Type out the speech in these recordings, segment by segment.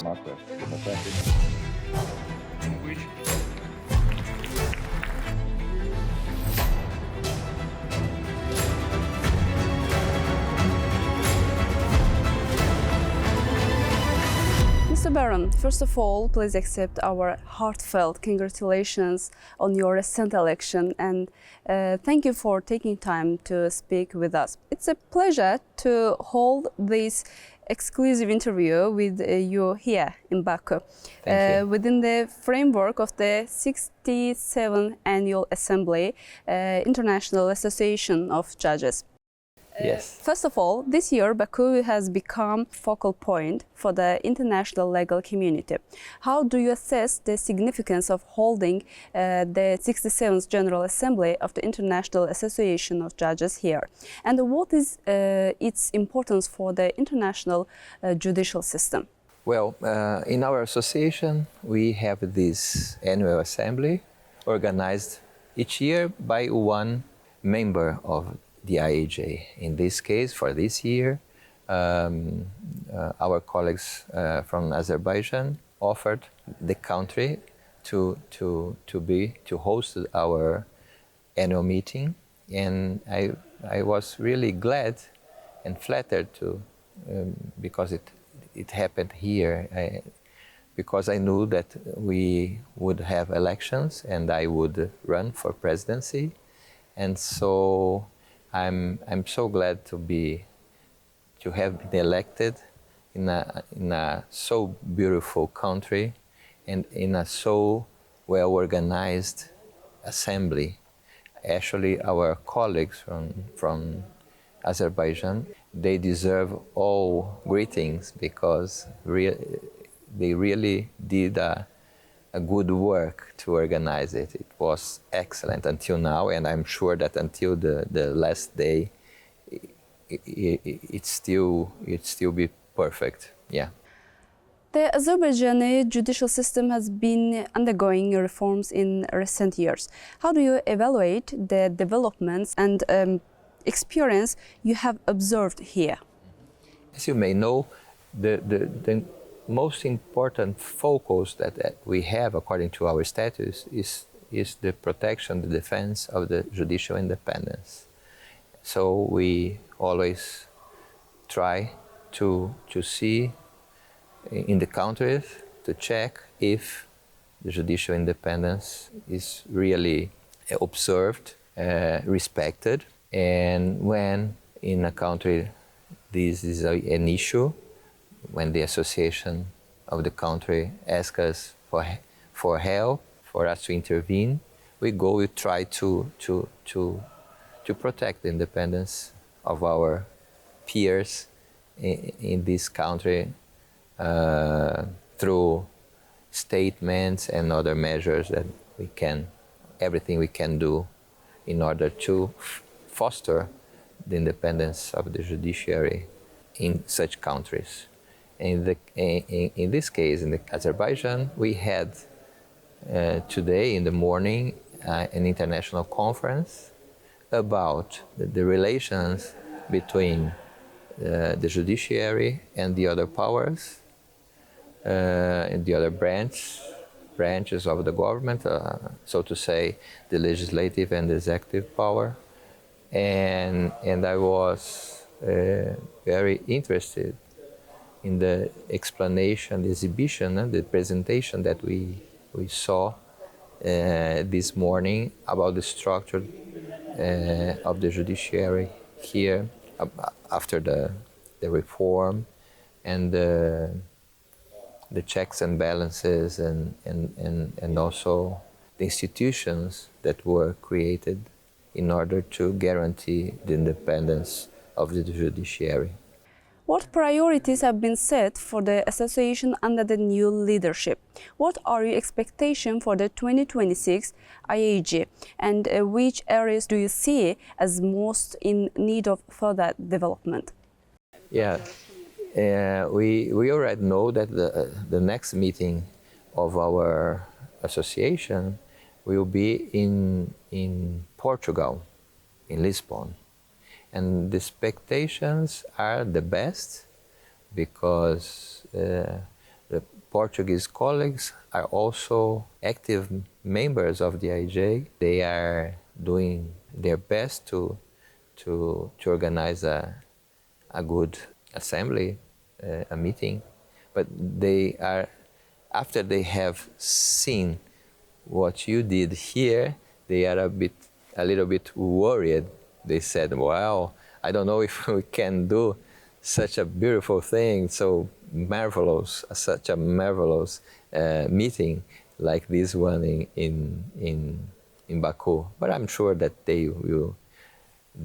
marker, democratic. Mr. Barone, first of all, please accept our heartfelt congratulations on your recent election and thank you for taking time to speak with us. It's a pleasure to hold this exclusive interview with you here in Baku within the framework of the 67th Annual Assembly, International Association of Judges. Yes. First of all, this year Baku has become focal point for the international legal community. How do you assess the significance of holding the 67th General Assembly of the International Association of Judges here? And what is its importance for the international judicial system? Well, in our association, we have this annual assembly organized each year by one member of the IAJ. In this case, for this year, our colleagues from Azerbaijan offered the country to host our annual meeting, and I was really glad and flattered to because it happened here. Because I knew that we would have elections and I would run for presidency, and so I'm so glad to have been elected in a so beautiful country and in a so well organized assembly. Actually, our colleagues from Azerbaijan, they deserve all greetings because they really did a good work to organize it. It was excellent until now, and I'm sure that until the last day, it still be perfect. Yeah. The Azerbaijani judicial system has been undergoing reforms in recent years. How do you evaluate the developments and experience you have observed here? As you may know, the most important focus that we have according to our status is the protection, the defense of the judicial independence. So we always try to see in the countries to check if the judicial independence is really observed, respected, and when in a country this is an issue, when the association of the country asks us for help, for us to intervene, we try to protect the independence of our peers in this country through statements and other measures that everything we can do in order to foster the independence of the judiciary in such countries. In this case, in Azerbaijan, we had today in the morning an international conference about the relations between the judiciary and the other powers and the other branches of the government, so to say, the legislative and the executive power. And I was very interested in the explanation, the exhibition, the presentation that we saw this morning about the structure of the judiciary here after the reform and the checks and balances and also the institutions that were created in order to guarantee the independence of the judiciary. What priorities have been set for the association under the new leadership? What are your expectations for the 2026 IAG, and which areas do you see as most in need of further development? Yeah, we already know that the next meeting of our association will be in Portugal, in Lisbon. And the expectations are the best because Portuguese colleagues are also active members of the IJ. They are doing their best to organize a good assembly, a meeting, but they are, after they have seen what you did here, they are a little bit worried. They said, well, I don't know if we can do such a beautiful thing, so marvelous, such a marvelous meeting like this one in Baku. But I'm sure that they will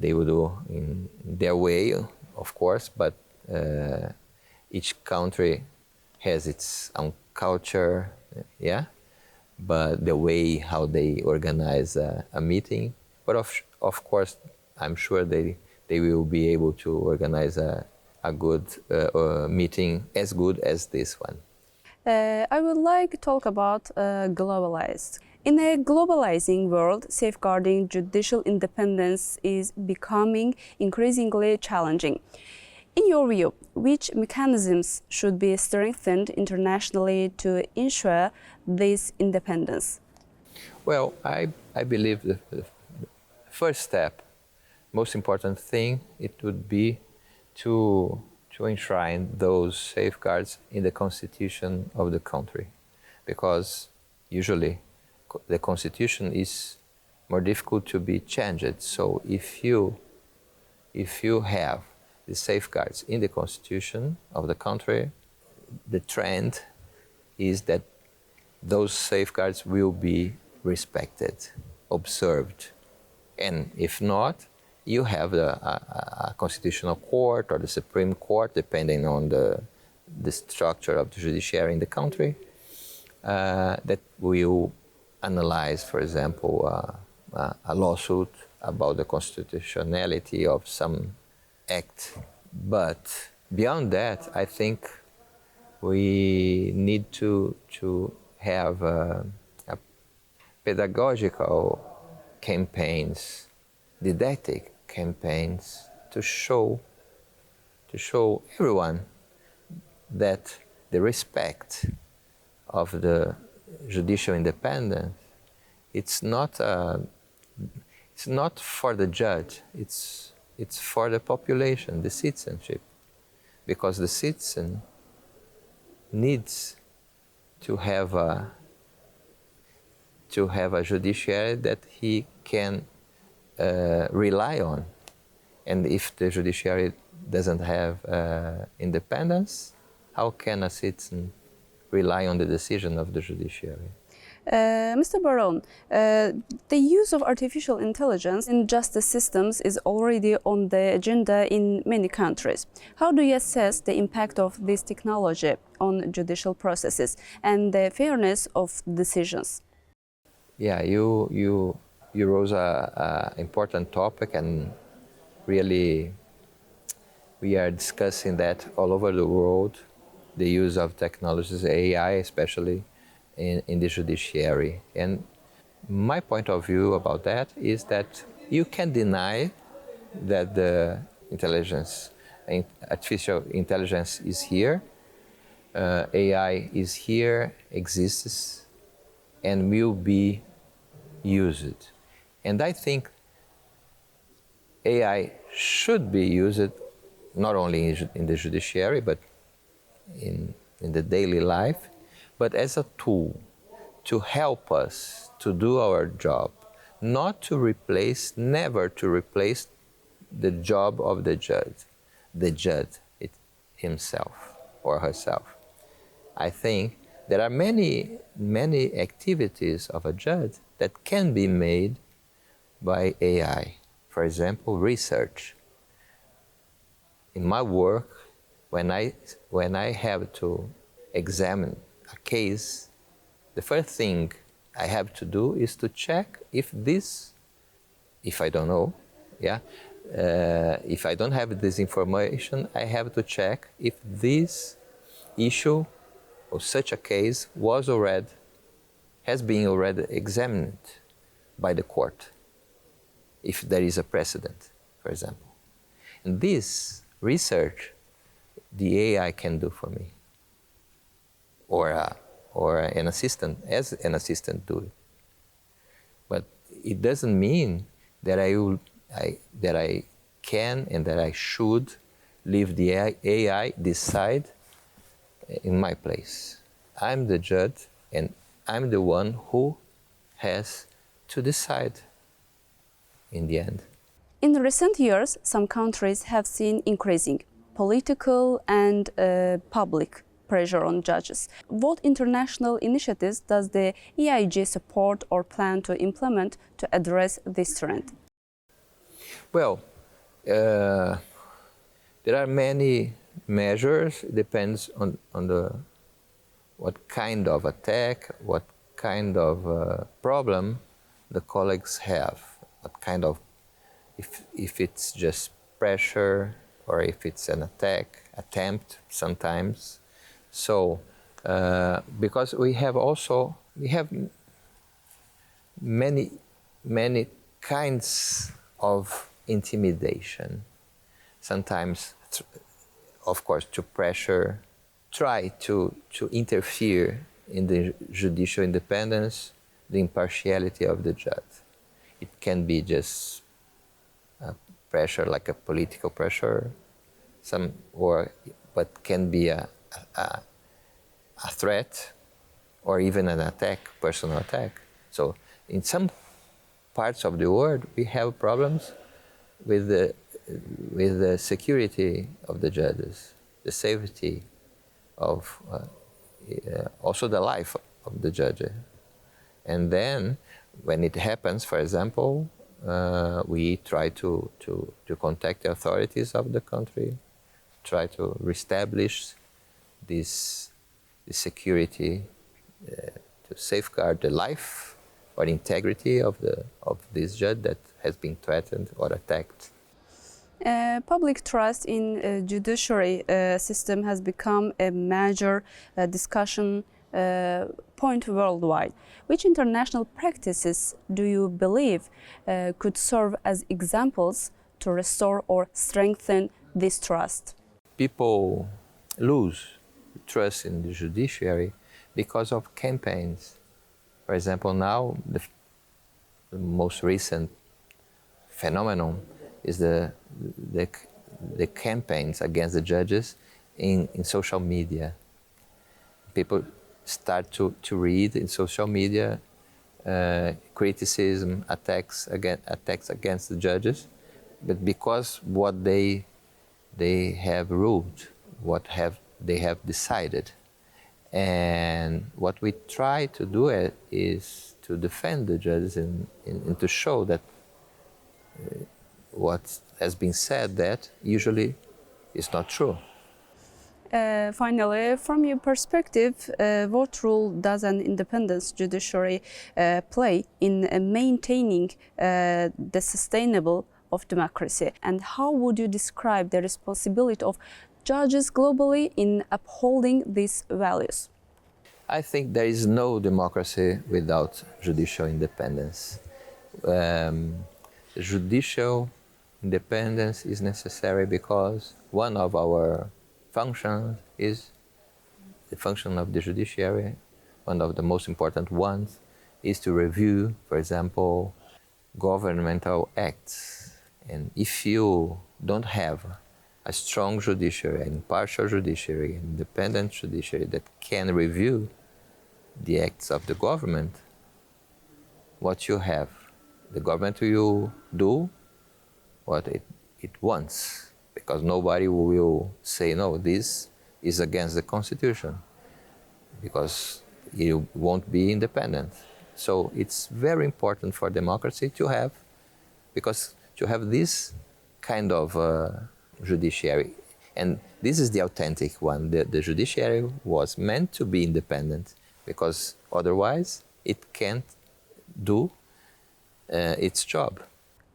do in their way, of course, but each country has its own culture, yeah, but the way how they organize a meeting. But of course, I'm sure they will be able to organize a good meeting as good as this one. I would like to talk about globalized. In a globalizing world, safeguarding judicial independence is becoming increasingly challenging. In your view, which mechanisms should be strengthened internationally to ensure this independence? Well, I believe the first step, most important thing, it would be to enshrine those safeguards in the constitution of the country, because usually the constitution is more difficult to be changed. So if you have the safeguards in the constitution of the country, the trend is that those safeguards will be respected, observed. And if not, you have a constitutional court or the Supreme Court, depending on the structure of the judiciary in the country, that will analyze, for example, a lawsuit about the constitutionality of some act. But beyond that, I think we need to have pedagogical campaigns, didactic campaigns to show everyone that the respect of the judicial independence, it's not for the judge, it's for the population, the citizenship, because the citizen needs to have a judiciary that he can rely on. And if the judiciary doesn't have independence, how can a citizen rely on the decision of the judiciary? Mr. Barone, the use of artificial intelligence in justice systems is already on the agenda in many countries. How do you assess the impact of this technology on judicial processes and the fairness of decisions? Yeah, you rose a important topic, and really we are discussing that all over the world, the use of technologies, AI especially, in the judiciary. And my point of view about that is that you can deny that the artificial intelligence is here, AI is here, exists, and will be used. And I think AI should be used not only in the judiciary, but in the daily life, but as a tool to help us to do our job, not to replace, never to replace the job of the judge himself or herself. I think there are many activities of a judge that can be made by AI. For example, research. In my work, when I have to examine a case, the first thing I have to do is to check if I don't know, if I don't have this information, I have to check if this issue or such a case has been already examined by the court, if there is a precedent, for example. And this research, the AI can do for me. or an assistant, as an assistant do it. But it doesn't mean that that I can and that I should leave the AI decide in my place. I'm the judge, and I'm the one who has to decide in the end. In recent years, some countries have seen increasing political and public pressure on judges. What international initiatives does the EIG support or plan to implement to address this trend? Well, there are many measures. It depends on what kind of attack, what kind of problem the colleagues have, what kind of, if it's just pressure or if it's an attempt sometimes. So, because we have many kinds of intimidation. Sometimes, of course, to pressure, try to interfere in the judicial independence, the impartiality of the judge. It can be just pressure, like a political pressure, but can be a threat, or even an attack, personal attack. So in some parts of the world, we have problems with the security of the judges, the safety of also the life of the judge. And then when it happens, for example, we try to contact the authorities of the country, try to reestablish this security to safeguard the life or integrity of this judge that has been threatened or attacked. Public trust in judiciary system has become a major discussion point worldwide. Which international practices do you believe could serve as examples to restore or strengthen this trust? People lose trust in the judiciary because of campaigns. For example, now the most recent phenomenon is the campaigns against the judges in social media. People start to read in social media criticism, attacks against the judges, but because what they have ruled, they have decided. And what we try to do is to defend the judges and to show that what has been said that usually is not true. Finally, from your perspective, what role does an independent judiciary play in maintaining the sustainable of democracy? And how would you describe the responsibility of judges globally in upholding these values? I think there is no democracy without judicial independence. Judicial independence is necessary because one of our functions is the function of the judiciary. One of the most important ones is to review, for example, governmental acts. And if you don't have a strong judiciary, an impartial judiciary, an independent judiciary that can review the acts of the government, what you have, the government will do what it wants, because nobody will say, no, this is against the Constitution, because it won't be independent. So it's very important for democracy to have this kind of judiciary. And this is the authentic one. The judiciary was meant to be independent, because otherwise it can't do its job.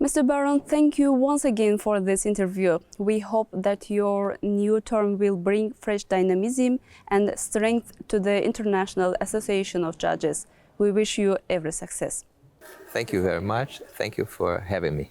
Mr. Barone, thank you once again for this interview. We hope that your new term will bring fresh dynamism and strength to the International Association of Judges. We wish you every success. Thank you very much. Thank you for having me.